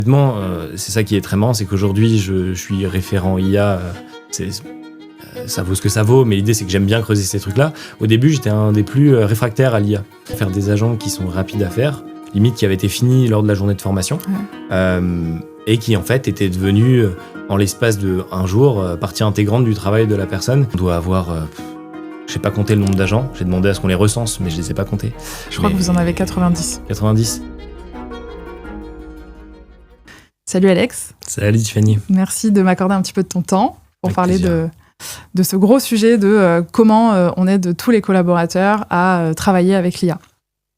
Honnêtement, c'est ça qui est très marrant, c'est qu'aujourd'hui, je suis référent IA. Ça vaut ce que ça vaut, mais l'idée, c'est que j'aime bien creuser ces trucs-là. Au début, j'étais un des plus réfractaires à l'IA. Faire des agents qui sont rapides à faire, limite qui avaient été finis lors de la journée de formation, et qui, en fait, étaient devenus, en l'espace d'un jour, partie intégrante du travail de la personne. On doit avoir... je sais pas compter le nombre d'agents. J'ai demandé à ce qu'on les recense, mais je les ai pas comptés. Je crois que vous en avez 90. 90. Salut Alex. Salut Tiffany. Merci de m'accorder un petit peu de ton temps pour Avec parler plaisir. de ce gros sujet de comment on aide tous les collaborateurs à travailler avec l'IA.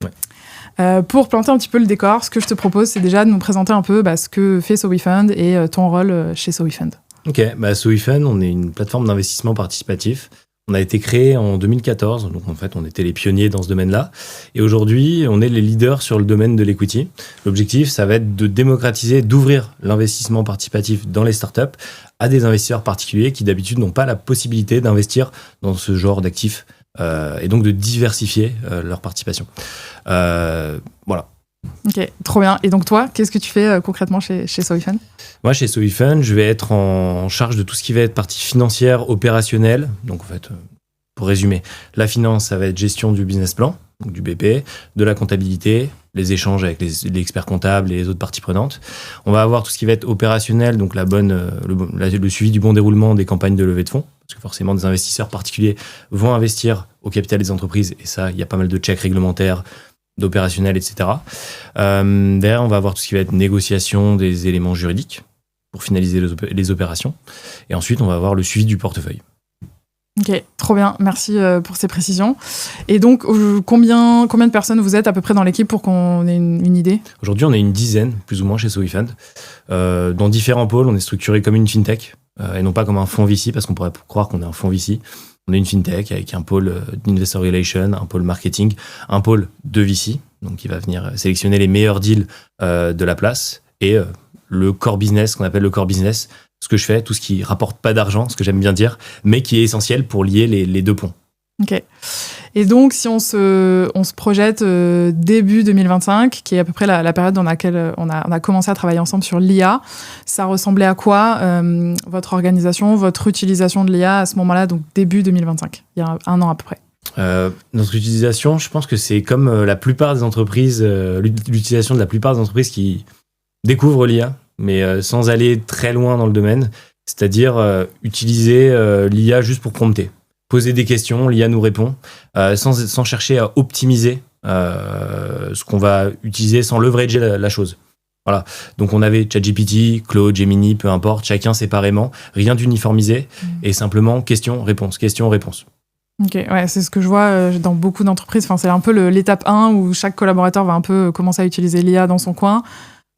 Ouais. Pour planter un petit peu le décor, ce que je te propose, c'est déjà de nous présenter un peu ce que fait SoWeFund et ton rôle chez SoWeFund. Ok, SoWeFund, on est une plateforme d'investissement participatif. On a été créé en 2014, donc en fait on était les pionniers dans ce domaine-là. Et aujourd'hui, on est les leaders sur le domaine de l'equity. L'objectif, ça va être de démocratiser, d'ouvrir l'investissement participatif dans les startups à des investisseurs particuliers qui d'habitude n'ont pas la possibilité d'investir dans ce genre d'actifs et donc de diversifier leur participation. Voilà. Ok, trop bien. Et donc toi, qu'est-ce que tu fais concrètement chez SoWeFund ? Moi, chez SoWeFund, je vais être en charge de tout ce qui va être partie financière, opérationnelle. Donc, en fait, pour résumer, la finance, ça va être gestion du business plan, donc du BP, de la comptabilité, les échanges avec les experts comptables et les autres parties prenantes. On va avoir tout ce qui va être opérationnel, donc le suivi du bon déroulement des campagnes de levée de fonds, parce que forcément, des investisseurs particuliers vont investir au capital des entreprises, et ça, il y a pas mal de checks réglementaires, d'opérationnel, etc. Derrière, on va avoir tout ce qui va être négociation des éléments juridiques pour finaliser les opérations. Et ensuite, on va avoir le suivi du portefeuille. Ok, trop bien. Merci pour ces précisions. Et donc, combien de personnes vous êtes à peu près dans l'équipe pour qu'on ait une idée ? Aujourd'hui, on est une dizaine, plus ou moins, chez SoWeFund. Dans différents pôles, on est structuré comme une fintech et non pas comme un fonds VC, parce qu'on pourrait croire qu'on est un fonds VC. On est une fintech avec un pôle d'investor relation, un pôle marketing, un pôle de VC, donc qui va venir sélectionner les meilleurs deals de la place, et le core business, ce qu'on appelle le core business, ce que je fais, tout ce qui rapporte pas d'argent, ce que j'aime bien dire, mais qui est essentiel pour lier les deux ponts. Ok. Et donc, si on se projette début 2025, qui est à peu près la période dans laquelle on a commencé à travailler ensemble sur l'IA, ça ressemblait à quoi votre organisation, votre utilisation de l'IA à ce moment-là, donc début 2025, il y a un an à peu près? Notre utilisation, je pense que c'est comme la plupart des entreprises, l'utilisation de la plupart des entreprises qui découvrent l'IA, mais sans aller très loin dans le domaine, c'est-à-dire utiliser l'IA juste pour prompter. Poser des questions, l'IA nous répond, sans chercher à optimiser ce qu'on va utiliser, sans leverager la chose. Voilà. Donc on avait ChatGPT, Claude, Gemini, peu importe, chacun séparément, rien d'uniformisé, et simplement question-réponse, question-réponse. Ok, ouais, c'est ce que je vois dans beaucoup d'entreprises. Enfin, c'est un peu l'étape 1 où chaque collaborateur va un peu commencer à utiliser l'IA dans son coin,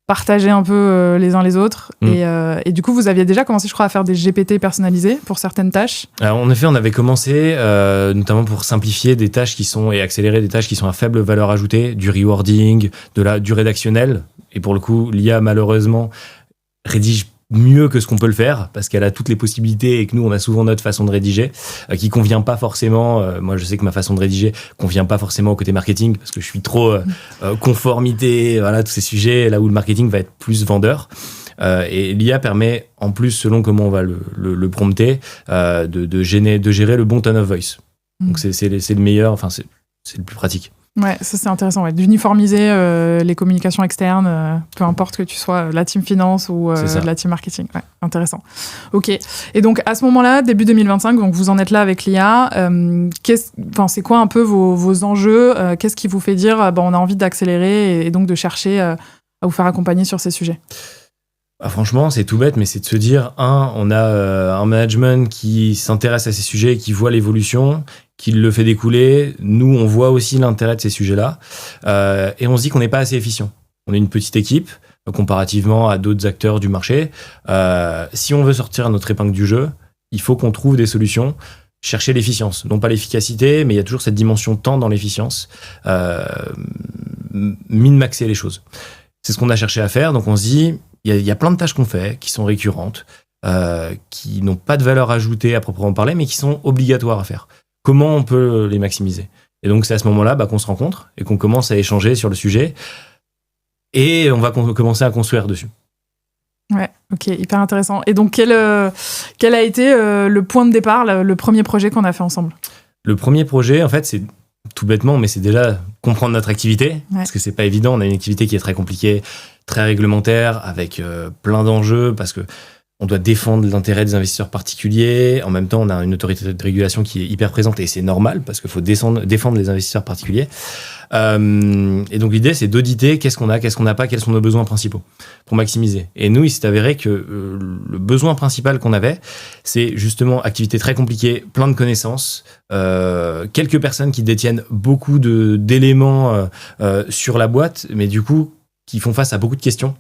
partager un peu les uns les autres. Et du coup, vous aviez déjà commencé, je crois, à faire des GPT personnalisés pour certaines tâches. Alors, en effet, on avait commencé, notamment pour simplifier des tâches et accélérer des tâches qui sont à faible valeur ajoutée, du rewarding, du rédactionnel. Et pour le coup, l'IA, malheureusement, rédige mieux que ce qu'on peut le faire, parce qu'elle a toutes les possibilités et que nous, on a souvent notre façon de rédiger, qui convient pas forcément. Moi, je sais que ma façon de rédiger convient pas forcément au côté marketing, parce que je suis trop conformité, voilà, tous ces sujets, là où le marketing va être plus vendeur. Et l'IA permet, en plus, selon comment on va le prompter, de gérer le bon tone of voice. Donc, c'est le meilleur, enfin, c'est le plus pratique. Ouais, ça c'est intéressant, ouais. D'uniformiser les communications externes, peu importe que tu sois la team finance ou la team marketing. Ouais, intéressant. Ok. Et donc à ce moment-là, début 2025, donc vous en êtes là avec l'IA. C'est quoi un peu vos enjeux ? Qu'est-ce qui vous fait dire on a envie d'accélérer et donc de chercher à vous faire accompagner sur ces sujets ? Franchement, c'est tout bête, mais c'est de se dire, on a un management qui s'intéresse à ces sujets, qui voit l'évolution, qui le fait découler. Nous, on voit aussi l'intérêt de ces sujets-là. Et on se dit qu'on n'est pas assez efficient. On est une petite équipe, comparativement à d'autres acteurs du marché. Si on veut sortir notre épingle du jeu, il faut qu'on trouve des solutions. Chercher l'efficience, non pas l'efficacité, mais il y a toujours cette dimension temps dans l'efficience. Min-maxer les choses. C'est ce qu'on a cherché à faire. Donc on se dit, il y a plein de tâches qu'on fait, qui sont récurrentes, qui n'ont pas de valeur ajoutée à proprement parler, mais qui sont obligatoires à faire. Comment on peut les maximiser ? Et donc, c'est à ce moment-là qu'on se rencontre et qu'on commence à échanger sur le sujet. Et on va commencer à construire dessus. Ouais, ok, hyper intéressant. Et donc, quel a été le point de départ, le premier projet qu'on a fait ensemble? Le premier projet, en fait, c'est tout bêtement, mais c'est déjà comprendre notre activité, parce que c'est pas évident. On a une activité qui est très compliquée, très réglementaire, avec plein d'enjeux, parce que on doit défendre l'intérêt des investisseurs particuliers. En même temps, on a une autorité de régulation qui est hyper présente, et c'est normal, parce qu'il faut défendre les investisseurs particuliers. Et donc l'idée, c'est d'auditer qu'est-ce qu'on n'a pas, quels sont nos besoins principaux pour maximiser. Et nous, il s'est avéré que le besoin principal qu'on avait, c'est justement activité très compliquée, plein de connaissances, quelques personnes qui détiennent beaucoup d'éléments sur la boîte, mais du coup, qui font face à beaucoup de questions,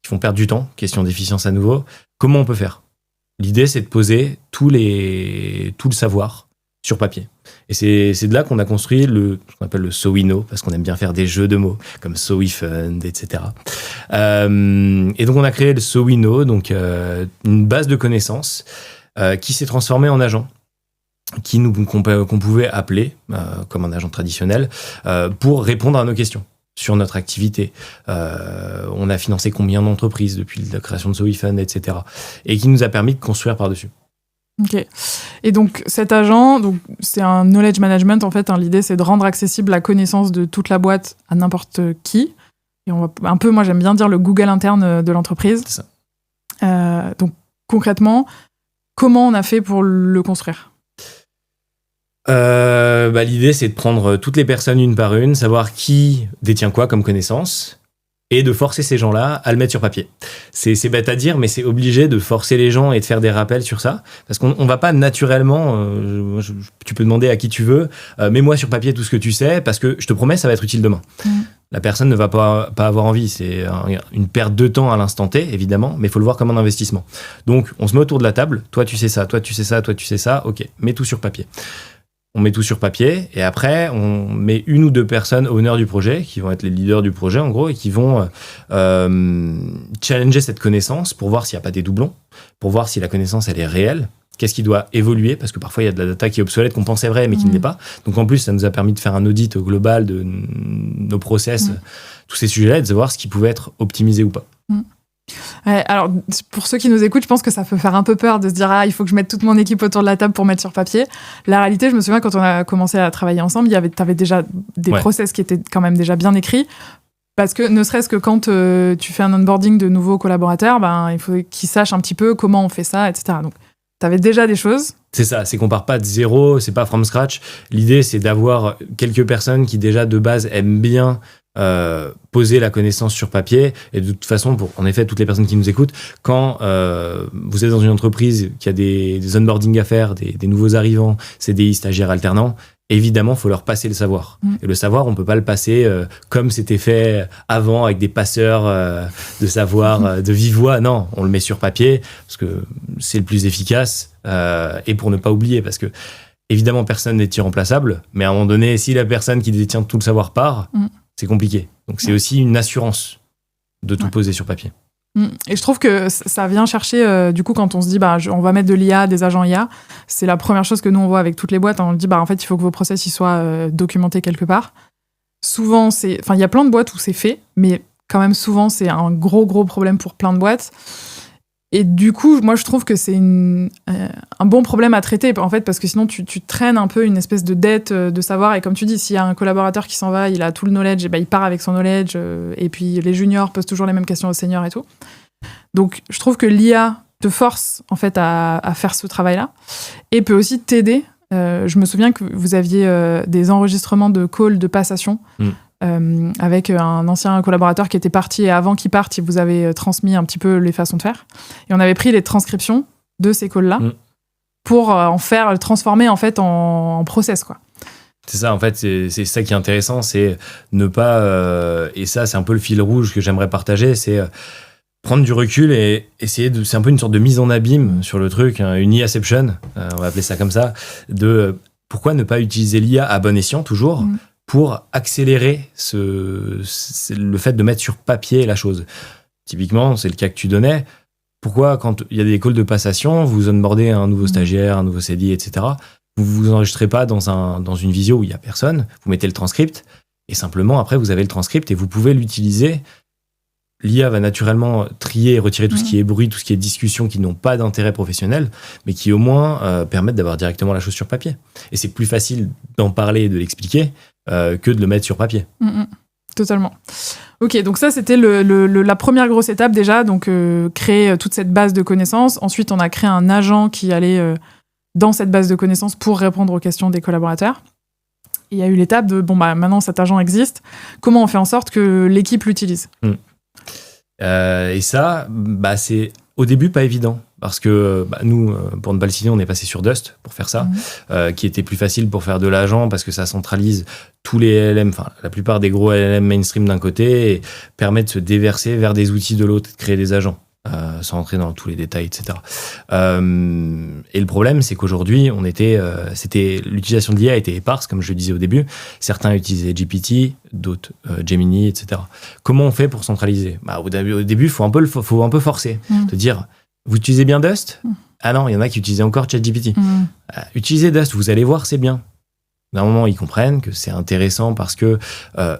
qui font perdre du temps, question d'efficience à nouveau. Comment on peut faire? L'idée, c'est de poser tout le savoir sur papier. Et c'est de là qu'on a construit ce qu'on appelle le So We Know, parce qu'on aime bien faire des jeux de mots, comme So We Fund, etc. Et donc, on a créé le So We Know, donc une base de connaissances qui s'est transformée en agent, qu'on pouvait appeler, comme un agent traditionnel, pour répondre à nos questions sur notre activité. On a financé combien d'entreprises depuis la création de So We Fund, etc. Et qui nous a permis de construire par-dessus. Ok. Et donc, cet agent, c'est un knowledge management, en fait. L'idée, c'est de rendre accessible la connaissance de toute la boîte à n'importe qui. Et on va un peu, moi, j'aime bien dire le Google interne de l'entreprise. C'est ça. Donc, concrètement, comment on a fait pour le construire? L'idée, c'est de prendre toutes les personnes une par une, savoir qui détient quoi comme connaissance, et de forcer ces gens-là à le mettre sur papier. C'est bête à dire, mais c'est obligé de forcer les gens et de faire des rappels sur ça, parce qu'on va pas naturellement, tu peux demander à qui tu veux, mets-moi sur papier tout ce que tu sais, parce que je te promets, ça va être utile demain. La personne ne va pas avoir envie, c'est une perte de temps à l'instant T, évidemment, mais il faut le voir comme un investissement. Donc, on se met autour de la table, toi tu sais ça, toi tu sais ça, toi tu sais ça, ok, mets tout sur papier. On met tout sur papier et après, on met une ou deux personnes honneurs du projet qui vont être les leaders du projet en gros et qui vont challenger cette connaissance pour voir s'il n'y a pas des doublons, pour voir si la connaissance elle est réelle, qu'est-ce qui doit évoluer parce que parfois il y a de la data qui est obsolète qu'on pensait vraie mais qui ne l'est pas. Donc en plus, ça nous a permis de faire un audit global de nos process, tous ces sujets-là et de savoir ce qui pouvait être optimisé ou pas. Ouais, alors, pour ceux qui nous écoutent, je pense que ça peut faire un peu peur de se dire « Ah, il faut que je mette toute mon équipe autour de la table pour mettre sur papier ». La réalité, je me souviens, quand on a commencé à travailler ensemble, t'avais déjà des process qui étaient quand même déjà bien écrits. Parce que ne serait-ce que quand tu fais un onboarding de nouveaux collaborateurs, il faut qu'ils sachent un petit peu comment on fait ça, etc. Donc, t'avais déjà des choses. C'est ça, c'est qu'on part pas de zéro, c'est pas from scratch. L'idée, c'est d'avoir quelques personnes qui déjà de base aiment bien poser la connaissance sur papier. Et de toute façon, pour en effet toutes les personnes qui nous écoutent, quand vous êtes dans une entreprise qui a des onboarding à faire, des nouveaux arrivants, CDI, stagiaires, alternants, évidemment, il faut leur passer le savoir. Et le savoir, on peut pas le passer comme c'était fait avant avec des passeurs de savoir de vive voix. Non, on le met sur papier parce que c'est le plus efficace et pour ne pas oublier parce que évidemment, personne n'est irremplaçable, mais à un moment donné, si la personne qui détient tout le savoir part, c'est compliqué. Donc, c'est aussi une assurance de tout poser sur papier. Et je trouve que ça vient chercher, du coup, quand on se dit, on va mettre de l'IA, des agents IA, c'est la première chose que nous, on voit avec toutes les boîtes. On dit, en fait, il faut que vos process ils soient documentés quelque part. Souvent, il y a plein de boîtes où c'est fait, mais quand même, souvent, c'est un gros problème pour plein de boîtes. Et du coup, moi, je trouve que c'est un bon problème à traiter, en fait, parce que sinon, tu traînes un peu une espèce de dette de savoir. Et comme tu dis, s'il y a un collaborateur qui s'en va, il a tout le knowledge, et il part avec son knowledge. Et puis, les juniors posent toujours les mêmes questions aux seniors et tout. Donc, je trouve que l'IA te force, en fait, à faire ce travail-là. Et peut aussi t'aider. Je me souviens que vous aviez des enregistrements de calls de passation. Avec un ancien collaborateur qui était parti et avant qu'il parte, il vous avait transmis un petit peu les façons de faire. Et on avait pris les transcriptions de ces calls-là pour le transformer en fait en process, quoi. C'est ça, en fait, c'est ça qui est intéressant, c'est ne pas... et ça, c'est un peu le fil rouge que j'aimerais partager, c'est prendre du recul et essayer de... C'est un peu une sorte de mise en abîme sur le truc, une IA-ception, on va appeler ça comme ça, de pourquoi ne pas utiliser l'IA à bon escient, toujours pour accélérer le fait de mettre sur papier la chose. Typiquement, c'est le cas que tu donnais. Pourquoi, quand il y a des calls de passation, vous onboardez un nouveau stagiaire, un nouveau CDI, etc., vous vous enregistrez pas dans une visio où il y a personne, vous mettez le transcript, et simplement, après, vous avez le transcript et vous pouvez l'utiliser l'IA va naturellement trier et retirer tout ce qui est bruit, tout ce qui est discussion qui n'ont pas d'intérêt professionnel, mais qui au moins permettent d'avoir directement la chose sur papier. Et c'est plus facile d'en parler et de l'expliquer que de le mettre sur papier. Totalement. Ok, donc ça, c'était la première grosse étape déjà, donc créer toute cette base de connaissances. Ensuite, on a créé un agent qui allait dans cette base de connaissances pour répondre aux questions des collaborateurs. Il y a eu l'étape de, maintenant cet agent existe, comment on fait en sorte que l'équipe l'utilise ? Et ça, c'est au début pas évident. Parce que nous, pour ne pas le citer, on est passé sur Dust pour faire ça, qui était plus facile pour faire de l'agent parce que ça centralise tous les LLM, enfin la plupart des gros LLM mainstream d'un côté et permet de se déverser vers des outils de l'autre et de créer des agents. Sans entrer dans tous les détails, etc. Et le problème, c'est qu'aujourd'hui, l'utilisation de l'IA était éparse, comme je le disais au début. Certains utilisaient GPT, d'autres Gemini, etc. Comment on fait pour centraliser ? Au début, il faut un peu forcer. De dire, vous utilisez bien Dust ? Ah non, il y en a qui utilisaient encore ChatGPT. Utilisez Dust, vous allez voir, c'est bien. D'un moment, ils comprennent que c'est intéressant parce que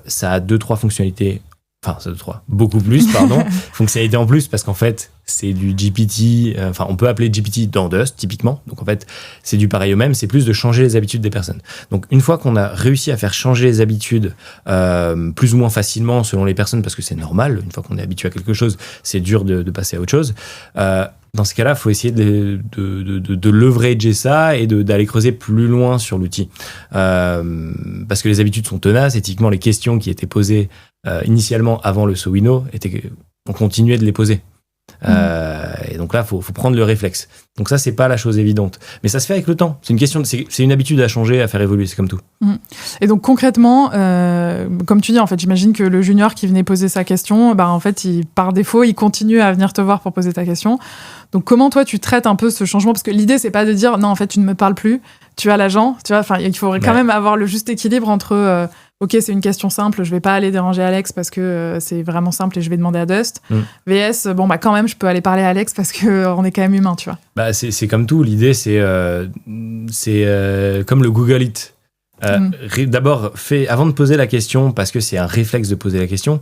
ça a 2-3 fonctionnalités. Enfin, ça 2-3. Beaucoup plus, pardon. Fonctionnalité en plus, parce qu'en fait, c'est du GPT. On peut appeler GPT dans Dust, typiquement. Donc, en fait, c'est du pareil au même. C'est plus de changer les habitudes des personnes. Donc, une fois qu'on a réussi à faire changer les habitudes plus ou moins facilement selon les personnes, parce que c'est normal, une fois qu'on est habitué à quelque chose, c'est dur de passer à autre chose. Dans ce cas-là, il faut essayer de leverager ça et d'aller creuser plus loin sur l'outil. Parce que les habitudes sont tenaces. Et typiquement, les questions qui étaient posées initialement avant le Sowino, on continuait de les poser. Et donc là, faut prendre le réflexe. Donc ça, c'est pas la chose évidente. Mais ça se fait avec le temps. C'est une habitude à changer, à faire évoluer. C'est comme tout. Et donc concrètement, comme tu dis, en fait, j'imagine que le junior qui venait poser sa question, en fait, par défaut, il continue à venir te voir pour poser ta question. Donc comment toi, tu traites un peu ce changement ? Parce que l'idée, c'est pas de dire non, en fait, tu ne me parles plus. Tu as l'agent. Tu vois, il faudrait quand même avoir le juste équilibre entre ok, c'est une question simple, je vais pas aller déranger Alex parce que c'est vraiment simple et je vais demander à Dust. VS, quand même, je peux aller parler à Alex parce qu'on est quand même humain, tu vois. C'est comme tout. L'idée, c'est comme le Google It. D'abord, avant de poser la question, parce que c'est un réflexe de poser la question,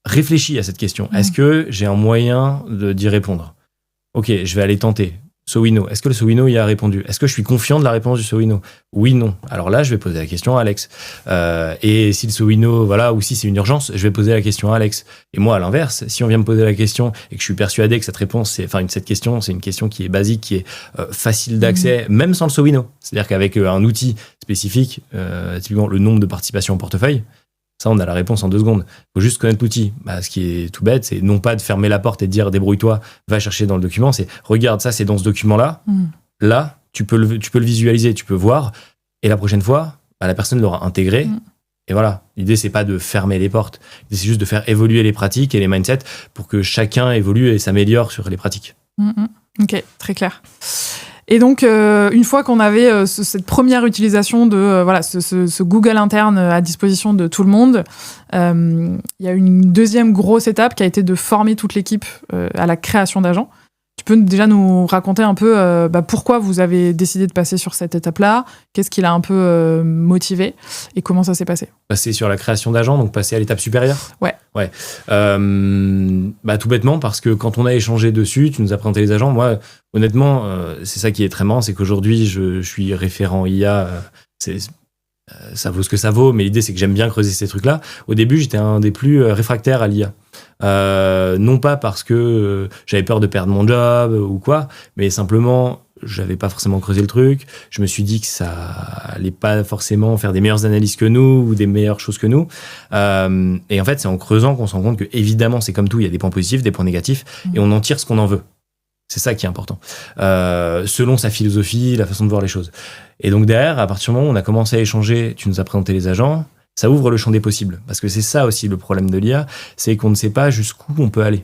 réfléchis à cette question. Est-ce que j'ai un moyen d'y répondre ? Ok, je vais aller tenter. Sowino, est-ce que le Sowino y a répondu ? Est-ce que je suis confiant de la réponse du Sowino ? Oui, non. Alors là, je vais poser la question à Alex. Et si le Sowino, ou si c'est une urgence, je vais poser la question à Alex. Et moi, à l'inverse, si on vient me poser la question et que je suis persuadé que cette question, c'est une question qui est basique, qui est facile d'accès, même sans le Sowino. C'est-à-dire qu'avec un outil spécifique, typiquement le nombre de participations en portefeuille, ça, on a la réponse en 2 secondes. Il faut juste connaître l'outil. Ce qui est tout bête, c'est non pas de fermer la porte et de dire débrouille-toi, va chercher dans le document. C'est regarde, ça, c'est dans ce document-là. Là, tu peux le visualiser, tu peux voir. Et la prochaine fois, la personne l'aura intégré. Et voilà. L'idée, c'est pas de fermer les portes. L'idée, c'est juste de faire évoluer les pratiques et les mindsets pour que chacun évolue et s'améliore sur les pratiques. Ok, très clair. Et donc, une fois qu'on avait cette première utilisation de ce Google interne à disposition de tout le monde, il y a une deuxième grosse étape qui a été de former toute l'équipe à la création d'agents. Tu peux déjà nous raconter un peu pourquoi vous avez décidé de passer sur cette étape-là, qu'est-ce qui l'a un peu motivé et comment ça s'est passé ? Passer sur la création d'agents, donc passer à l'étape supérieure ? Ouais. Tout bêtement, parce que quand on a échangé dessus, tu nous as présenté les agents. Moi, honnêtement, c'est ça qui est très marrant, c'est qu'aujourd'hui, je suis référent IA. Ça vaut ce que ça vaut, mais l'idée, c'est que j'aime bien creuser ces trucs-là. Au début, j'étais un des plus réfractaires à l'IA. Non pas parce que j'avais peur de perdre mon job ou quoi, mais simplement, j'avais pas forcément creusé le truc. Je me suis dit que ça allait pas forcément faire des meilleures analyses que nous ou des meilleures choses que nous. Et en fait, c'est en creusant qu'on se rend compte que, évidemment, c'est comme tout, il y a des points positifs, des points négatifs, et on en tire ce qu'on en veut. C'est ça qui est important. Selon sa philosophie, la façon de voir les choses. Et donc derrière, à partir du moment où on a commencé à échanger, tu nous as présenté les agents, ça ouvre le champ des possibles. Parce que c'est ça aussi le problème de l'IA, c'est qu'on ne sait pas jusqu'où on peut aller.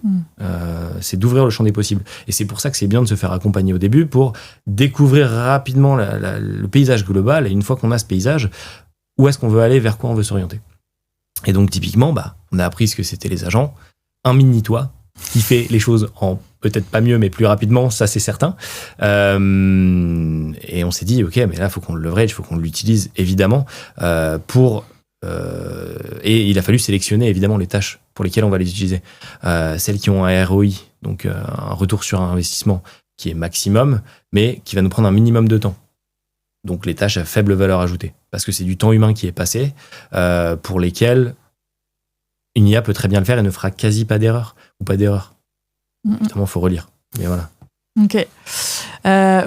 C'est d'ouvrir le champ des possibles. Et c'est pour ça que c'est bien de se faire accompagner au début pour découvrir rapidement le paysage global. Et une fois qu'on a ce paysage, où est-ce qu'on veut aller, vers quoi on veut s'orienter. Et donc typiquement, on a appris ce que c'était les agents. Un mini-toit qui fait les choses en peut-être pas mieux, mais plus rapidement, ça c'est certain. Et on s'est dit, ok, mais là, il faut qu'on le leverage, il faut qu'on l'utilise évidemment pour et il a fallu sélectionner évidemment les tâches pour lesquelles on va les utiliser. Celles qui ont un ROI, donc un retour sur un investissement qui est maximum, mais qui va nous prendre un minimum de temps. Donc les tâches à faible valeur ajoutée, parce que c'est du temps humain qui est passé, pour lesquelles une IA peut très bien le faire et ne fera quasi pas d'erreur, ou pas d'erreur. Évidemment, il faut relire, mais voilà.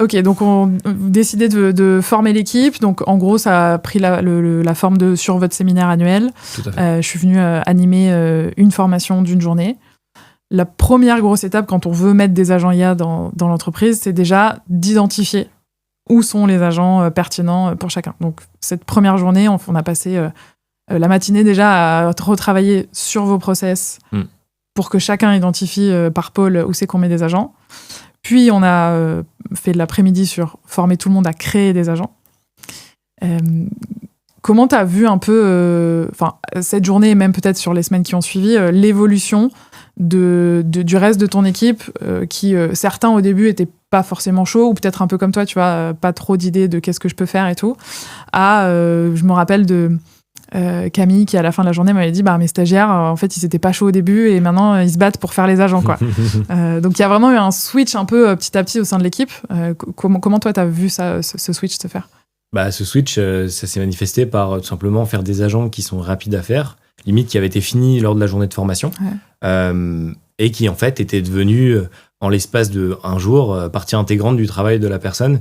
Ok, donc on décidait de former l'équipe. Donc en gros, ça a pris la forme sur votre séminaire annuel. Tout à fait. Je suis venue animer une formation d'une journée. La première grosse étape quand on veut mettre des agents IA dans l'entreprise, c'est déjà d'identifier où sont les agents pertinents pour chacun. Donc cette première journée, on a passé la matinée déjà à retravailler sur vos process pour que chacun identifie par pôle où c'est qu'on met des agents. Puis, on a fait de l'après-midi sur former tout le monde à créer des agents. Comment tu as vu un peu, cette journée, et même peut-être sur les semaines qui ont suivi, l'évolution du reste de ton équipe, qui, certains au début, étaient pas forcément chauds, ou peut-être un peu comme toi, tu vois, pas trop d'idées de qu'est-ce que je peux faire et tout, je me rappelle de Camille qui à la fin de la journée m'avait dit mes stagiaires en fait ils étaient pas chauds au début et maintenant ils se battent pour faire les agents quoi. Donc il y a vraiment eu un switch un peu petit à petit au sein de l'équipe. Comment toi t'as vu ça, ce switch se faire? Ce switch ça s'est manifesté par tout simplement faire des agents qui sont rapides à faire, limite qui avaient été finis lors de la journée de formation, et qui en fait étaient devenus en l'espace de un jour partie intégrante du travail de la personne,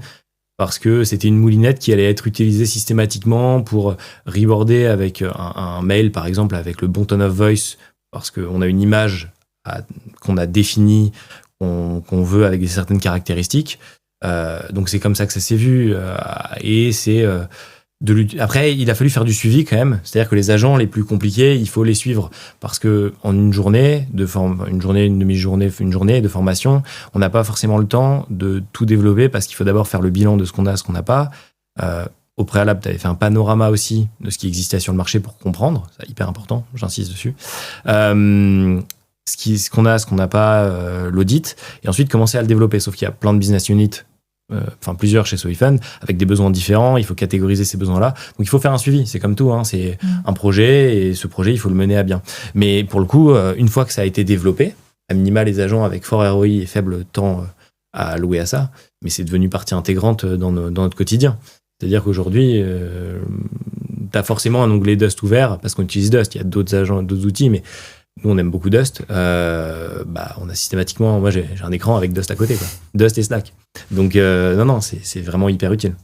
parce que c'était une moulinette qui allait être utilisée systématiquement pour reborder avec un mail, par exemple, avec le bon tone of voice, parce qu'on a une image qu'on a définie, qu'on veut avec certaines caractéristiques. Donc c'est comme ça que ça s'est vu. Et c'est après, il a fallu faire du suivi quand même. C'est-à-dire que les agents les plus compliqués, il faut les suivre. Parce que en une journée, une demi-journée, une journée de formation, on n'a pas forcément le temps de tout développer parce qu'il faut d'abord faire le bilan de ce qu'on a, ce qu'on n'a pas. Au préalable, tu avais fait un panorama aussi de ce qui existait sur le marché pour comprendre. C'est hyper important, j'insiste dessus. Ce qu'on a, ce qu'on n'a pas, l'audit. Et ensuite, commencer à le développer. Sauf qu'il y a plein de business units, plusieurs chez Soifan, avec des besoins différents, il faut catégoriser ces besoins-là. Donc il faut faire un suivi, c'est comme tout, c'est un projet, et ce projet, il faut le mener à bien. Mais pour le coup, une fois que ça a été développé, à minima les agents avec fort ROI et faible temps à allouer à ça, mais c'est devenu partie intégrante dans notre quotidien. C'est-à-dire qu'aujourd'hui, tu as forcément un onglet Dust ouvert, parce qu'on utilise Dust, il y a d'autres agents, d'autres outils, mais nous on aime beaucoup Dust. On a systématiquement, moi j'ai un écran avec Dust à côté, quoi. Dust et Slack. Donc c'est vraiment hyper utile.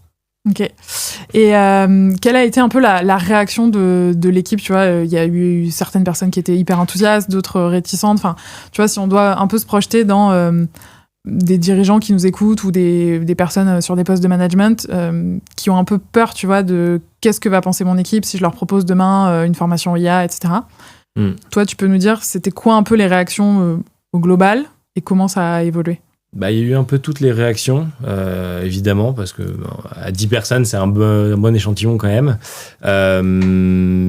Ok. Et quelle a été un peu la réaction de l'équipe? Tu vois, il y a eu certaines personnes qui étaient hyper enthousiastes, d'autres réticentes. Enfin, tu vois, si on doit un peu se projeter dans des dirigeants qui nous écoutent ou des personnes sur des postes de management qui ont un peu peur, tu vois, de qu'est-ce que va penser mon équipe si je leur propose demain une formation IA, etc. Toi, tu peux nous dire, c'était quoi un peu les réactions au global et comment ça a évolué? Il y a eu un peu toutes les réactions, évidemment, parce que à 10 personnes, c'est un bon échantillon quand même.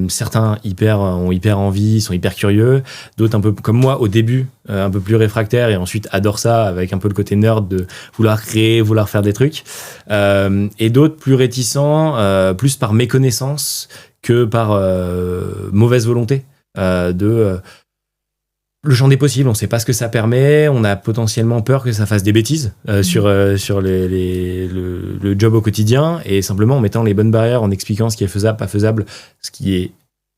Certains ont hyper envie, sont hyper curieux. D'autres, un peu comme moi, au début, un peu plus réfractaires et ensuite adorent ça avec un peu le côté nerd de vouloir créer, vouloir faire des trucs. Et d'autres plus réticents, plus par méconnaissance que par mauvaise volonté. Le champ des possibles, on ne sait pas ce que ça permet, on a potentiellement peur que ça fasse des bêtises sur le job au quotidien, et simplement en mettant les bonnes barrières, en expliquant ce qui est faisable, pas faisable, ce qui est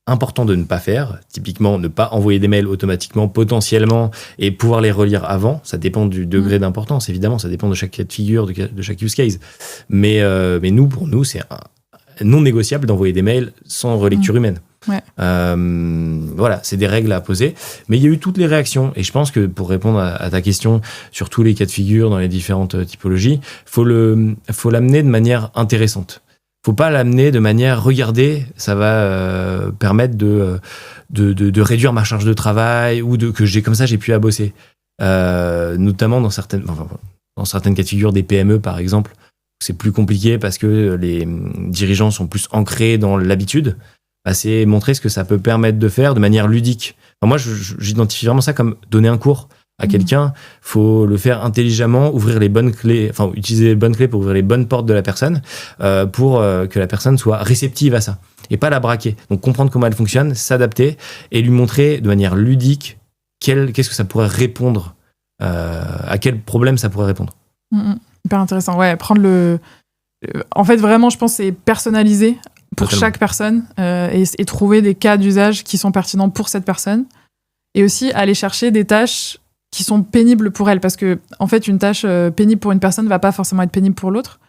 important de ne pas faire, typiquement ne pas envoyer des mails automatiquement, potentiellement, et pouvoir les relire avant. Ça dépend du degré d'importance, évidemment, ça dépend de chaque cas de figure, de chaque use case. Mais pour nous, c'est non négociable d'envoyer des mails sans relecture humaine. Ouais. Voilà, c'est des règles à poser, mais il y a eu toutes les réactions, et je pense que pour répondre à ta question sur tous les cas de figure dans les différentes typologies, faut l'amener de manière intéressante. Faut pas l'amener de manière regardez, ça va permettre de réduire ma charge de travail, ou que j'ai pu à bosser, notamment dans certaines cas de figure des PME par exemple. C'est plus compliqué parce que les dirigeants sont plus ancrés dans l'habitude. C'est montrer ce que ça peut permettre de faire de manière ludique. Moi, j'identifie vraiment ça comme donner un cours à quelqu'un. Faut le faire intelligemment, ouvrir les bonnes clés, utiliser les bonnes clés pour ouvrir les bonnes portes de la personne, pour que la personne soit réceptive à ça. et pas la braquer. Donc comprendre comment elle fonctionne, s'adapter et lui montrer de manière ludique qu'est-ce que ça pourrait répondre, à quel problème ça pourrait répondre. Hyper intéressant. Ouais, en fait, vraiment, je pense que c'est personnalisé pour chaque personne et trouver des cas d'usage qui sont pertinents pour cette personne. Et aussi aller chercher des tâches qui sont pénibles pour elle. Parce que, en fait, une tâche pénible pour une personne ne va pas forcément être pénible pour l'autre.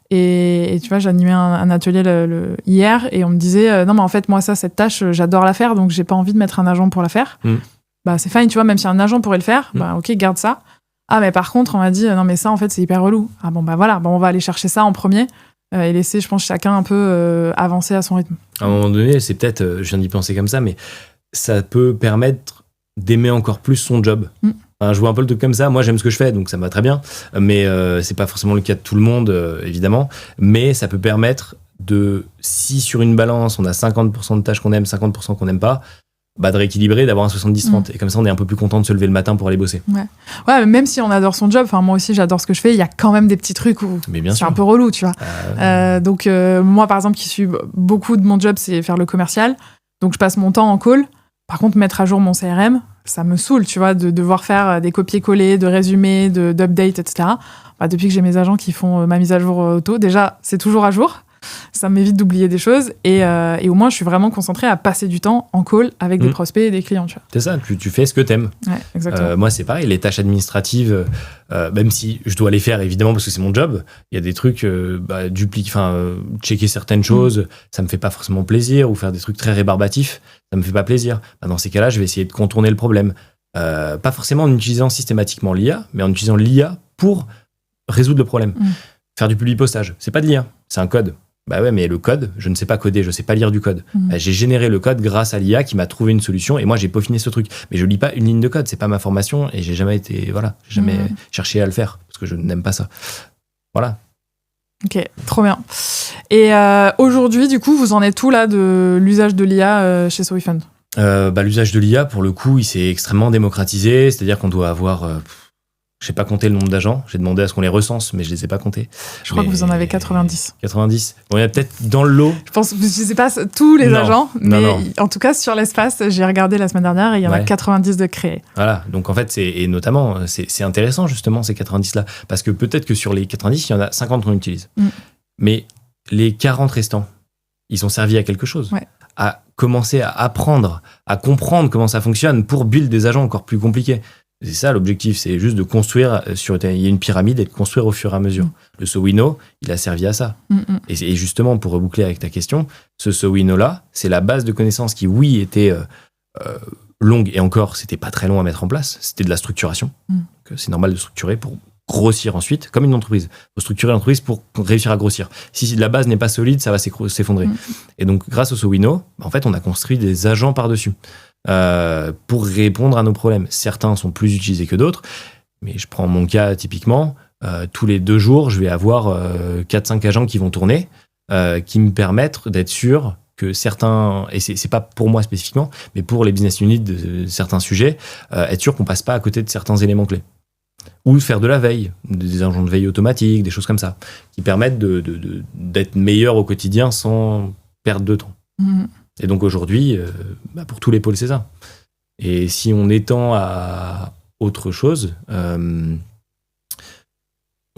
Et tu vois, j'animais un atelier hier et on me disait non, mais en fait, moi, cette tâche, j'adore la faire, donc j'ai pas envie de mettre un agent pour la faire. Bah, c'est fine, tu vois, même si un agent pourrait le faire, bah, ok, garde ça. Ah, mais par contre, on m'a dit non, mais ça, en fait, c'est hyper relou. Ah, bon, bah voilà, on va aller chercher ça en premier et laisser, je pense, chacun un peu avancer à son rythme. À un moment donné, c'est peut-être, je viens d'y penser comme ça, mais ça peut permettre d'aimer encore plus son job. Enfin, je vois un peu le truc comme ça. Moi, j'aime ce que je fais, donc ça me va très bien. Mais c'est pas forcément le cas de tout le monde, évidemment. Mais ça peut permettre si sur une balance, on a 50% de tâches qu'on aime, 50% qu'on n'aime pas, de rééquilibrer, d'avoir un 70-30. Et comme ça, on est un peu plus content de se lever le matin pour aller bosser. Ouais, même si on adore son job, moi aussi, j'adore ce que je fais, il y a quand même des petits trucs où c'est un peu relou, tu vois. Donc, moi, par exemple, qui suis beaucoup de mon job, c'est faire le commercial. Donc, je passe mon temps en call. Par contre, mettre à jour mon CRM, ça me saoule, tu vois, de devoir faire des copier-coller, de résumés, d'updates, etc. Depuis que j'ai mes agents qui font ma mise à jour auto, déjà, c'est toujours à jour. Ça m'évite d'oublier des choses. Et au moins, je suis vraiment concentrée à passer du temps en call avec des prospects et des clients, tu vois. C'est ça, tu fais ce que t'aimes. Ouais, exactement. Moi, c'est pareil, les tâches administratives, même si je dois les faire, évidemment, parce que c'est mon job, il y a des trucs, checker certaines choses, ça me fait pas forcément plaisir, ou faire des trucs très rébarbatifs, ça me fait pas plaisir. Dans ces cas-là, je vais essayer de contourner le problème. Pas forcément en utilisant systématiquement l'IA, mais en utilisant l'IA pour résoudre le problème. Faire du publipostage, c'est pas de l'IA, c'est un code. Bah ouais, mais le code, je ne sais pas coder, je ne sais pas lire du code. J'ai généré le code grâce à l'IA qui m'a trouvé une solution et moi j'ai peaufiné ce truc. Mais je lis pas une ligne de code, c'est pas ma formation et j'ai jamais cherché à le faire parce que je n'aime pas ça. Voilà. Ok, trop bien. Et aujourd'hui, du coup, vous en êtes où là de l'usage de l'IA chez SoWeFund ? L'usage de l'IA, pour le coup, il s'est extrêmement démocratisé, c'est-à-dire qu'on doit avoir... je n'ai pas compté le nombre d'agents. J'ai demandé à ce qu'on les recense, mais je ne les ai pas comptés. Je crois que vous en avez 90. 90. Bon, il y a peut-être dans le lot. Je ne sais pas tous les agents, mais en tout cas, sur l'espace, j'ai regardé la semaine dernière et il y en a 90 de créés. Voilà. Donc, en fait, et notamment, c'est intéressant, justement, ces 90-là. Parce que peut-être que sur les 90, il y en a 50 qu'on utilise. Mais les 40 restants, ils ont servi à quelque chose. À commencer à apprendre, à comprendre comment ça fonctionne pour build des agents encore plus compliqués. C'est ça l'objectif, c'est juste de construire il y a une pyramide et de construire au fur et à mesure. Le Sowino, il a servi à ça. Et justement, pour reboucler avec ta question, ce Sowino-là, c'est la base de connaissances qui, oui, était longue, et encore, c'était pas très long à mettre en place, c'était de la structuration. C'est normal de structurer pour grossir ensuite, comme une entreprise. Il faut structurer l'entreprise pour réussir à grossir. Si la base n'est pas solide, ça va s'effondrer. Et donc, grâce au Sowino, en fait, on a construit des agents par-dessus. Pour répondre à nos problèmes. Certains sont plus utilisés que d'autres, mais je prends mon cas typiquement, tous les 2 jours, je vais avoir 4-5 agents qui vont tourner, qui me permettent d'être sûr que certains, et c'est pas pour moi spécifiquement, mais pour les business units de certains sujets, être sûr qu'on passe pas à côté de certains éléments clés. Ou faire de la veille, des agents de veille automatique, des choses comme ça, qui permettent d'être meilleur au quotidien sans perdre de temps. Et donc aujourd'hui, pour tous les pôles, c'est ça. Et si on étend à autre chose, on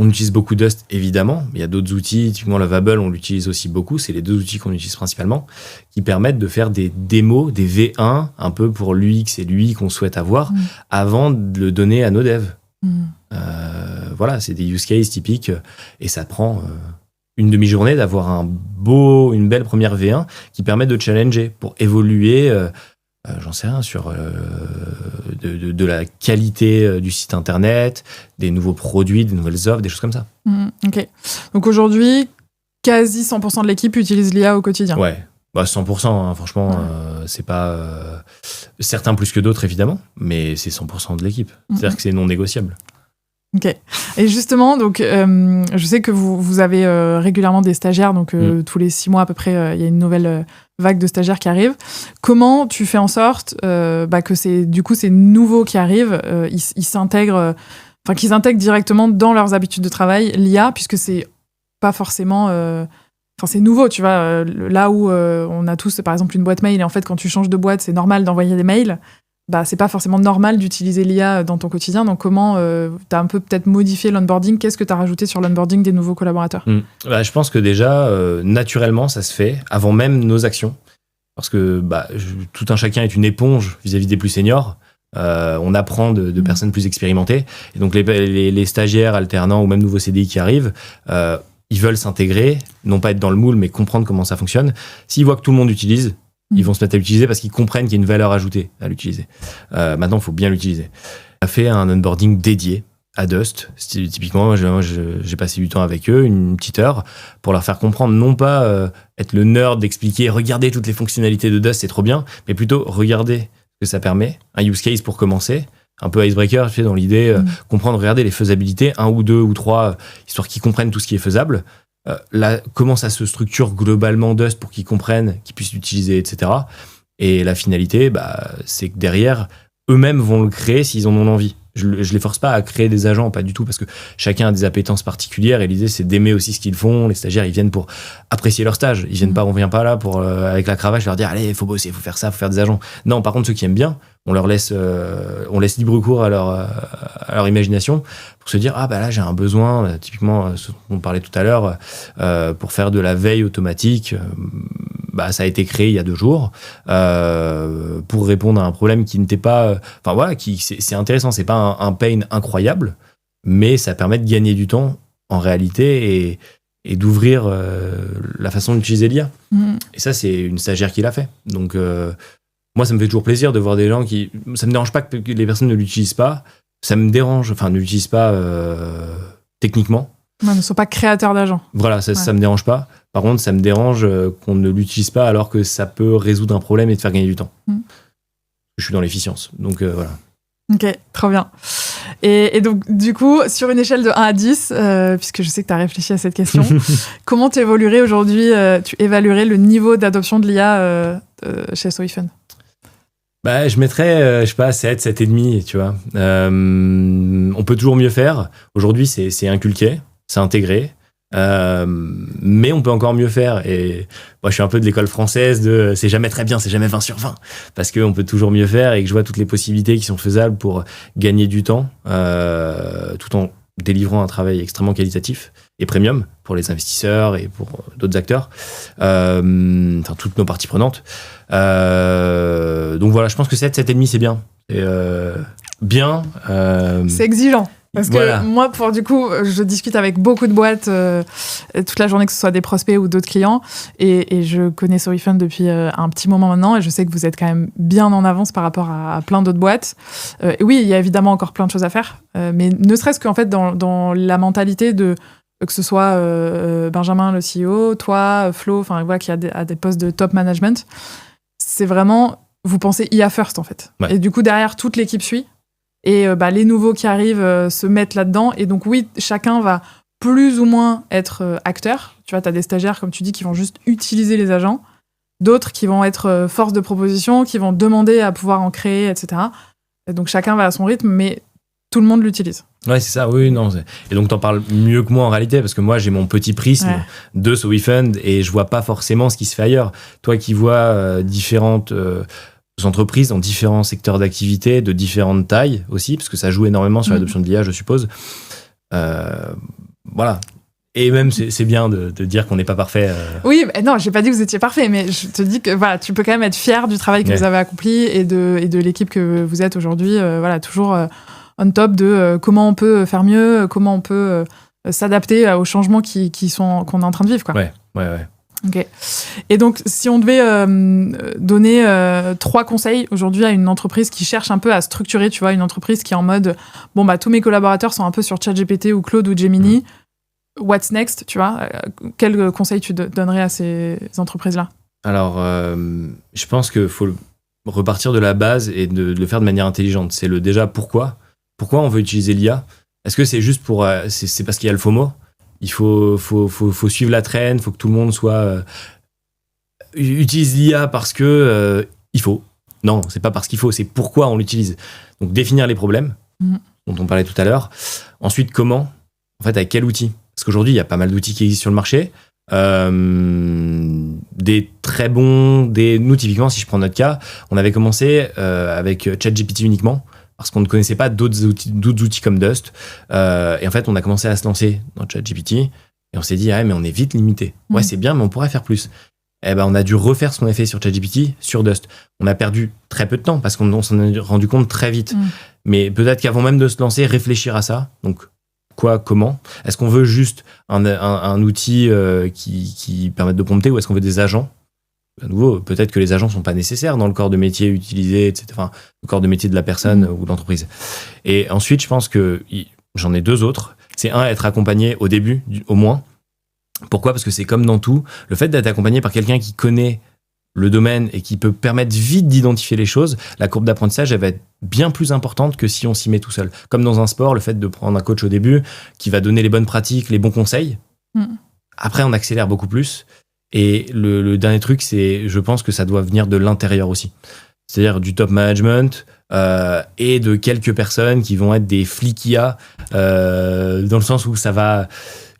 utilise beaucoup Dust, évidemment. Mais il y a d'autres outils, typiquement Lovable, on l'utilise aussi beaucoup. C'est les 2 outils qu'on utilise principalement, qui permettent de faire des démos, des V1, un peu pour l'UX et l'UI qu'on souhaite avoir, avant de le donner à nos devs. Voilà, c'est des use cases typiques. Et ça prend... une demi-journée d'avoir une belle première V1 qui permet de challenger pour évoluer, j'en sais rien, sur de la qualité du site internet, des nouveaux produits, des nouvelles offres, des choses comme ça. Ok. Donc aujourd'hui, quasi 100% de l'équipe utilise l'IA au quotidien. Ouais, 100%, hein, franchement, c'est pas... certains plus que d'autres, évidemment, mais c'est 100% de l'équipe. C'est-à-dire que c'est non négociable. Ok. Et justement, donc, je sais que vous avez régulièrement des stagiaires, donc tous les 6 mois à peu près, il y a une nouvelle vague de stagiaires qui arrive. Comment tu fais en sorte que ces nouveaux qui arrivent, ils s'intègrent, qu'ils intègrent directement dans leurs habitudes de travail l'IA, puisque c'est pas forcément c'est nouveau, tu vois. Là où on a tous, par exemple, une boîte mail, et en fait, quand tu changes de boîte, c'est normal d'envoyer des mails. C'est pas forcément normal d'utiliser l'IA dans ton quotidien. Donc, comment tu as un peu peut-être modifié l'onboarding ? Qu'est-ce que tu as rajouté sur l'onboarding des nouveaux collaborateurs ? Je pense que déjà, naturellement, ça se fait avant même nos actions. Parce que tout un chacun est une éponge vis-à-vis des plus seniors. On apprend de personnes plus expérimentées. Et donc, les stagiaires, alternants ou même nouveaux CDI qui arrivent, ils veulent s'intégrer, non pas être dans le moule, mais comprendre comment ça fonctionne. S'ils voient que tout le monde utilise, ils vont se mettre à l'utiliser parce qu'ils comprennent qu'il y a une valeur ajoutée à l'utiliser. Maintenant, il faut bien l'utiliser. On a fait un onboarding dédié à Dust. Typiquement, moi, j'ai passé du temps avec eux, une petite heure, pour leur faire comprendre, non pas être le nerd d'expliquer, regardez toutes les fonctionnalités de Dust, c'est trop bien, mais plutôt regardez ce que ça permet, un use case pour commencer, un peu icebreaker, tu sais, dans l'idée, comprendre, regarder les faisabilités, 1 ou 2 ou 3, histoire qu'ils comprennent tout ce qui est faisable. Comment ça se structure globalement Dust pour qu'ils comprennent, qu'ils puissent l'utiliser, etc. Et la finalité, c'est que derrière, eux-mêmes vont le créer s'ils en ont l'envie. Je les force pas à créer des agents, pas du tout, parce que chacun a des appétences particulières et l'idée, c'est d'aimer aussi ce qu'ils font. Les stagiaires, ils viennent pour apprécier leur stage. Ils viennent pas, on vient pas là pour, avec la cravache, leur dire, allez, il faut bosser, il faut faire ça, il faut faire des agents. Non, par contre, ceux qui aiment bien, on laisse libre cours à leur imagination pour se dire, là, j'ai un besoin, typiquement, ce dont on parlait tout à l'heure, pour faire de la veille automatique. Ça a été créé il y a 2 jours pour répondre à un problème qui n'était pas... c'est intéressant, c'est pas un pain incroyable, mais ça permet de gagner du temps en réalité et d'ouvrir la façon d'utiliser l'IA. Et ça, c'est une stagiaire qui l'a fait. Donc, moi, ça me fait toujours plaisir de voir des gens qui... Ça me dérange pas que les personnes ne l'utilisent pas. Ça me dérange, ne l'utilisent pas techniquement. Ne sont pas créateurs d'agents. Voilà, ça me dérange pas. Par contre, ça me dérange qu'on ne l'utilise pas alors que ça peut résoudre un problème et te faire gagner du temps. Je suis dans l'efficience, donc voilà. Ok, trop bien. Et donc, du coup, sur une échelle de 1 à 10, puisque je sais que tu as réfléchi à cette question, comment tu évoluerais aujourd'hui, tu évaluerais le niveau d'adoption de l'IA chez Soifun ? Je mettrais, 7, 7,5, tu vois. On peut toujours mieux faire. Aujourd'hui, c'est inculqué, c'est intégré. Mais on peut encore mieux faire. Et moi, je suis un peu de l'école française de c'est jamais très bien, c'est jamais 20 sur 20. Parce qu'on peut toujours mieux faire et que je vois toutes les possibilités qui sont faisables pour gagner du temps, tout en délivrant un travail extrêmement qualitatif et premium pour les investisseurs et pour d'autres acteurs, toutes nos parties prenantes. Donc voilà, je pense que 7, 7,5, c'est bien. Et, bien. C'est exigeant. Parce que moi, du coup, je discute avec beaucoup de boîtes toute la journée, que ce soit des prospects ou d'autres clients. Et je connais Soifun depuis un petit moment maintenant. Et je sais que vous êtes quand même bien en avance par rapport à plein d'autres boîtes. Et oui, il y a évidemment encore plein de choses à faire. Mais ne serait-ce qu'en fait, dans la mentalité de... que ce soit Benjamin, le CEO, toi, Flo, qui a des postes de top management, c'est vraiment... Vous pensez IA first, en fait. Ouais. Et du coup, derrière, toute l'équipe suit. Et les nouveaux qui arrivent se mettent là-dedans. Et donc, oui, chacun va plus ou moins être acteur. Tu vois, tu as des stagiaires, comme tu dis, qui vont juste utiliser les agents. D'autres qui vont être force de proposition, qui vont demander à pouvoir en créer, etc. Et donc, chacun va à son rythme, mais tout le monde l'utilise. Ouais, c'est ça, oui, non. Et donc, t'en parles mieux que moi en réalité, parce que moi, j'ai mon petit prisme de Soifun et je vois pas forcément ce qui se fait ailleurs. Toi qui vois différentes... entreprises dans différents secteurs d'activité, de différentes tailles aussi, parce que ça joue énormément sur l'adoption de l'IA, je suppose. Voilà. Et même, c'est bien de dire qu'on n'est pas parfait. Oui, non, j'ai pas dit que vous étiez parfait, mais je te dis que voilà, tu peux quand même être fier du travail que vous avez accompli et de l'équipe que vous êtes aujourd'hui. Toujours on top de comment on peut faire mieux, comment on peut s'adapter aux changements qu'on est en train de vivre, quoi. Ouais. Ok. Et donc, si on devait donner 3 conseils aujourd'hui à une entreprise qui cherche un peu à structurer, tu vois, une entreprise qui est en mode, tous mes collaborateurs sont un peu sur ChatGPT ou Claude ou Gemini, what's next, tu vois, quel conseil tu donnerais à ces entreprises-là ? Alors, je pense qu'il faut repartir de la base et de le faire de manière intelligente. C'est déjà pourquoi on veut utiliser l'IA. Est-ce que c'est juste pour... c'est parce qu'il y a le FOMO ? Il faut suivre la traîne, il faut que tout le monde utilise l'IA parce que il faut. Non, c'est pas parce qu'il faut, c'est pourquoi on l'utilise. Donc définir les problèmes dont on parlait tout à l'heure. Ensuite, comment ? En fait, avec quel outil ? Parce qu'aujourd'hui, il y a pas mal d'outils qui existent sur le marché. des très bons, nous typiquement, si je prends notre cas, on avait commencé avec ChatGPT uniquement, parce qu'on ne connaissait pas d'autres outils comme Dust. Et en fait, on a commencé à se lancer dans ChatGPT et on s'est dit, mais on est vite limité. Ouais, c'est bien, mais on pourrait faire plus. Eh ben, on a dû refaire ce qu'on a fait sur ChatGPT sur Dust. On a perdu très peu de temps parce qu'on s'en est rendu compte très vite. Mais peut-être qu'avant même de se lancer, réfléchir à ça. Donc, quoi, comment ? Est-ce qu'on veut juste un outil qui permette de prompter ou est-ce qu'on veut des agents ? À nouveau, peut-être que les agents ne sont pas nécessaires dans le corps de métier utilisé, etc. Enfin, le corps de métier de la personne ou de l'entreprise. Et ensuite, je pense que j'en ai 2 autres. C'est être accompagné au début, au moins. Pourquoi ? Parce que c'est comme dans tout. Le fait d'être accompagné par quelqu'un qui connaît le domaine et qui peut permettre vite d'identifier les choses, la courbe d'apprentissage, elle va être bien plus importante que si on s'y met tout seul. Comme dans un sport, le fait de prendre un coach au début qui va donner les bonnes pratiques, les bons conseils. Après, on accélère beaucoup plus. Et le dernier truc, c'est, je pense que ça doit venir de l'intérieur aussi. C'est-à-dire du top management et de quelques personnes qui vont être des flics IA dans le sens où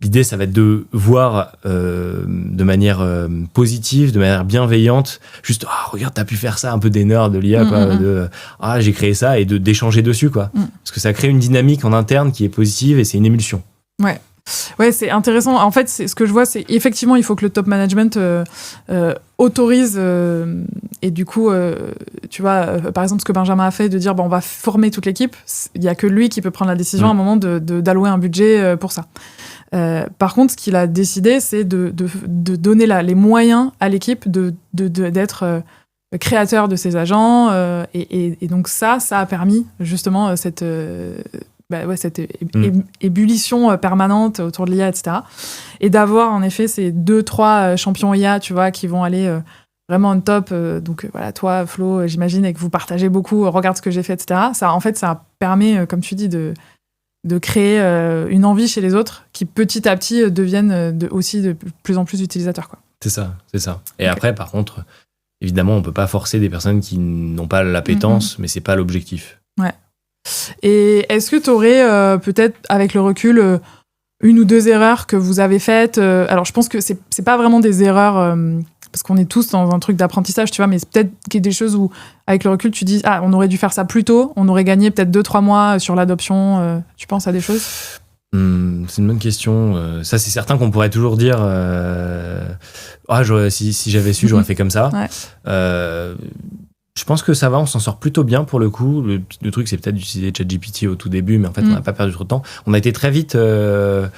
l'idée, ça va être de voir de manière positive, de manière bienveillante, juste regarde, t'as pu faire ça, un peu des nerds de l'IA, quoi, j'ai créé ça, et d'échanger dessus, quoi. Parce que ça crée une dynamique en interne qui est positive et c'est une émulsion. Ouais, c'est intéressant. En fait, ce que je vois, c'est effectivement, il faut que le top management autorise. Et du coup, tu vois, par exemple, ce que Benjamin a fait, de dire, on va former toute l'équipe. Il n'y a que lui qui peut prendre la décision à un moment d'allouer un budget pour ça. Par contre, ce qu'il a décidé, c'est de donner les moyens à l'équipe d'être créateur de ses agents. Et donc ça a permis justement cette ébullition permanente autour de l'IA, etc. Et d'avoir en effet ces 2-3 champions IA, tu vois, qui vont aller vraiment on top. Donc voilà, toi, Flo, j'imagine, et que vous partagez beaucoup, regarde ce que j'ai fait, etc. Ça permet, comme tu dis, de créer une envie chez les autres qui petit à petit deviennent aussi de plus en plus utilisateurs, quoi. C'est ça. Et après, par contre, évidemment, on peut pas forcer des personnes qui n'ont pas l'appétence, mais c'est pas l'objectif. Ouais. Et est-ce que tu aurais peut-être, avec le recul, 1 ou 2 erreurs que vous avez faites alors, je pense que c'est pas vraiment des erreurs, parce qu'on est tous dans un truc d'apprentissage, tu vois, mais c'est peut-être qu'il y a des choses où, avec le recul, tu dis, on aurait dû faire ça plus tôt, on aurait gagné peut-être 2-3 mois sur l'adoption. Tu penses à des choses ? C'est une bonne question. Ça, c'est certain qu'on pourrait toujours dire si j'avais su, j'aurais fait comme ça. Ouais. Je pense que ça va, on s'en sort plutôt bien pour le coup. Le truc, c'est peut-être d'utiliser ChatGPT au tout début, mais en fait, on n'a pas perdu trop de temps. On a été très vite à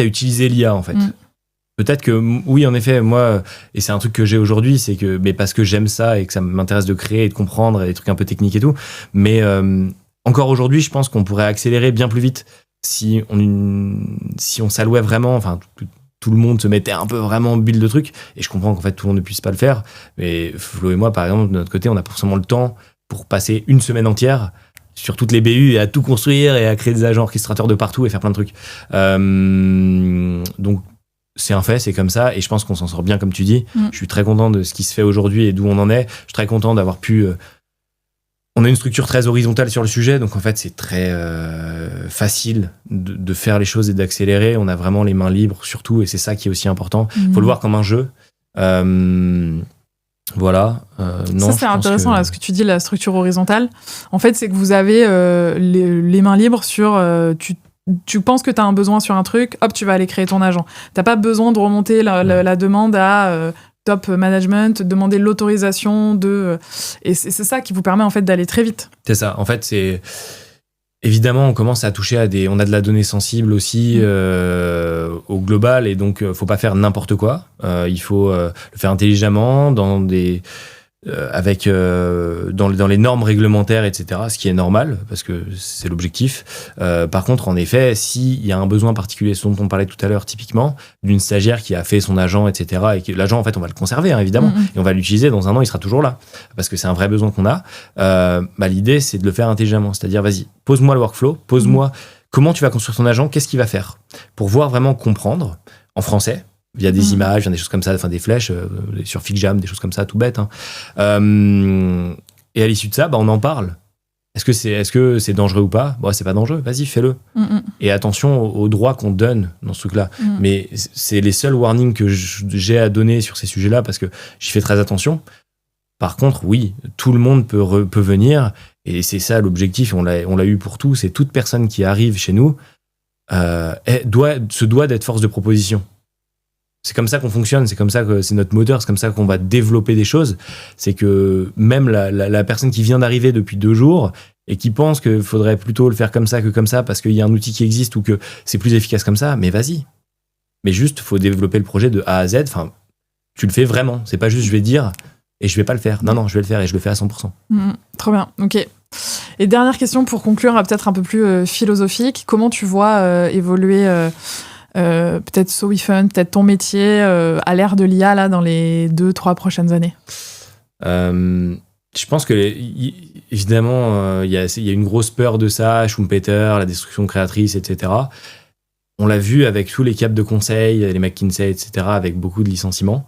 utiliser l'IA, en fait. Peut-être que, oui, en effet, moi, et c'est un truc que j'ai aujourd'hui, c'est que, mais parce que j'aime ça et que ça m'intéresse de créer et de comprendre, et des trucs un peu techniques et tout. Mais encore aujourd'hui, je pense qu'on pourrait accélérer bien plus vite si on s'allouait vraiment, enfin, tout le monde se mettait un peu vraiment en bulle de trucs. Et je comprends qu'en fait, tout le monde ne puisse pas le faire. Mais Flo et moi, par exemple, de notre côté, on a forcément le temps pour passer une semaine entière sur toutes les BU et à tout construire et à créer des agents orchestrateurs de partout et faire plein de trucs. Donc, c'est un fait, c'est comme ça. Et je pense qu'on s'en sort bien, comme tu dis. Je suis très content de ce qui se fait aujourd'hui et d'où on en est. Je suis très content d'avoir pu... On a une structure très horizontale sur le sujet, donc en fait c'est très facile de faire les choses et d'accélérer. On a vraiment les mains libres surtout, et c'est ça qui est aussi important. Faut le voir comme un jeu. Voilà. Ça c'est intéressant là, ce que tu dis, la structure horizontale. En fait, c'est que vous avez les mains libres sur... Tu penses que tu as un besoin sur un truc, hop, tu vas aller créer ton agent. T'as pas besoin de remonter la demande à... top management, demander l'autorisation et c'est ça qui vous permet en fait d'aller très vite. C'est ça. En fait, c'est évidemment on commence à toucher on a de la donnée sensible aussi au global, et donc faut pas faire n'importe quoi. Il faut le faire intelligemment dans les normes réglementaires, etc., ce qui est normal parce que c'est l'objectif. Par contre, en effet, s'il y a un besoin particulier, ce dont on parlait tout à l'heure, typiquement d'une stagiaire qui a fait son agent, etc., et que l'agent, en fait, on va le conserver, hein, évidemment, et on va l'utiliser dans 1 an, il sera toujours là parce que c'est un vrai besoin qu'on a. L'idée, c'est de le faire intelligemment, c'est-à-dire, vas-y, pose-moi le workflow, pose-moi comment tu vas construire ton agent, qu'est-ce qu'il va faire, pour voir vraiment comprendre en français, via des images, des choses comme ça, enfin des flèches sur FigJam, des choses comme ça, tout bête. Et à l'issue de ça, on en parle. Est-ce que c'est dangereux ou pas? Bon, c'est pas dangereux, vas-y, fais-le. Et attention aux droits qu'on donne dans ce truc-là. Mais c'est les seuls warnings que j'ai à donner sur ces sujets-là parce que j'y fais très attention. Par contre, oui, tout le monde peut venir et c'est ça l'objectif. On l'a eu pour tout. C'est toute personne qui arrive chez nous se doit d'être force de proposition. C'est comme ça qu'on fonctionne, c'est comme ça que c'est notre moteur, c'est comme ça qu'on va développer des choses. C'est que même la personne qui vient d'arriver depuis 2 jours et qui pense qu'il faudrait plutôt le faire comme ça que comme ça parce qu'il y a un outil qui existe ou que c'est plus efficace comme ça, mais vas-y. Mais juste, il faut développer le projet de A à Z. Enfin, tu le fais vraiment. C'est pas juste je vais dire et je vais pas le faire. Non, je vais le faire et je le fais à 100%. Trop bien, ok. Et dernière question pour conclure, peut-être un peu plus philosophique. Comment tu vois évoluer peut-être SoWeFund, peut-être ton métier à l'ère de l'IA là, dans les 2-3 prochaines années? Je pense que évidemment il y a une grosse peur de ça, Schumpeter, la destruction créatrice, etc. On l'a vu avec tous les caps de conseil, les McKinsey, etc., avec beaucoup de licenciements.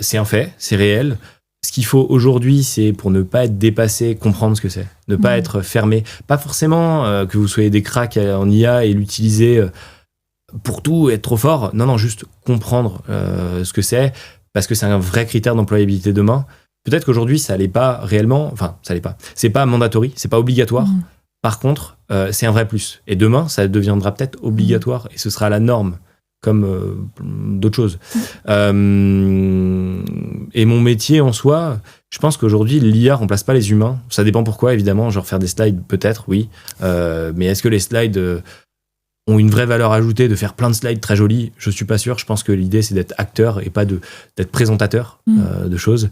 C'est un fait, c'est réel. Ce qu'il faut aujourd'hui, c'est pour ne pas être dépassé, comprendre ce que c'est, ne pas être fermé. Pas forcément que vous soyez des cracks en IA et l'utiliser pour tout, être trop fort. Non, juste comprendre ce que c'est, parce que c'est un vrai critère d'employabilité demain. Peut-être qu'aujourd'hui, ça l'est pas réellement. Enfin, ça l'est pas. C'est pas mandatory, c'est pas obligatoire. Par contre, c'est un vrai plus. Et demain, ça deviendra peut-être obligatoire et ce sera la norme, comme d'autres choses. Et mon métier en soi, je pense qu'aujourd'hui, l'IA remplace pas les humains. Ça dépend pourquoi, évidemment. Genre faire des slides, peut-être, oui. Mais est-ce que les slides ont une vraie valeur ajoutée, de faire plein de slides très jolis? Je suis pas sûr. Je pense que l'idée, c'est d'être acteur et pas d'être présentateur de choses.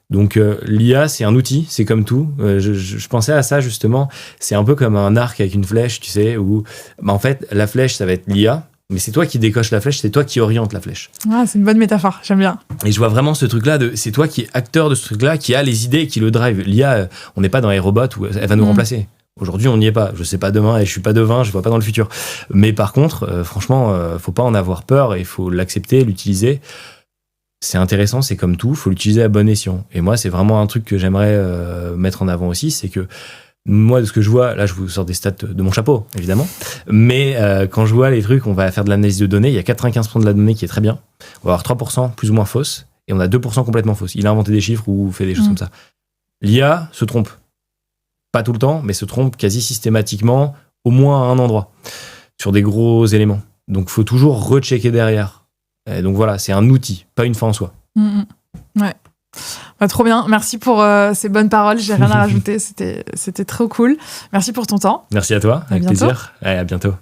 Donc l'IA, c'est un outil, c'est comme tout. Je pensais à ça justement. C'est un peu comme un arc avec une flèche, tu sais, où en fait, la flèche, ça va être l'IA, mais c'est toi qui décoches la flèche, c'est toi qui oriente la flèche. Ah, c'est une bonne métaphore, j'aime bien. Et je vois vraiment ce truc-là, c'est toi qui es acteur de ce truc-là, qui a les idées et qui le drive. L'IA, on n'est pas dans les robots où elle va nous remplacer. Aujourd'hui, on n'y est pas. Je sais pas demain et je suis pas devin, je vois pas dans le futur. Mais par contre, franchement, faut pas en avoir peur et il faut l'accepter, l'utiliser. C'est intéressant, c'est comme tout, faut l'utiliser à bon escient. Et moi, c'est vraiment un truc que j'aimerais mettre en avant aussi, c'est que moi, de ce que je vois, là, je vous sors des stats de mon chapeau, évidemment, mais quand je vois les trucs, on va faire de l'analyse de données, il y a 95% de la donnée qui est très bien, on va avoir 3% plus ou moins fausse, et on a 2% complètement fausse. Il a inventé des chiffres ou fait des choses comme ça. L'IA se trompe. Pas tout le temps, mais se trompe quasi systématiquement, au moins à un endroit, sur des gros éléments. Donc, il faut toujours rechecker derrière. Et donc voilà, c'est un outil, pas une fin en soi. Ouais. Bah, trop bien. Merci pour ces bonnes paroles. J'ai rien à rajouter. C'était trop cool. Merci pour ton temps. Merci à toi. Avec plaisir. Allez, à bientôt.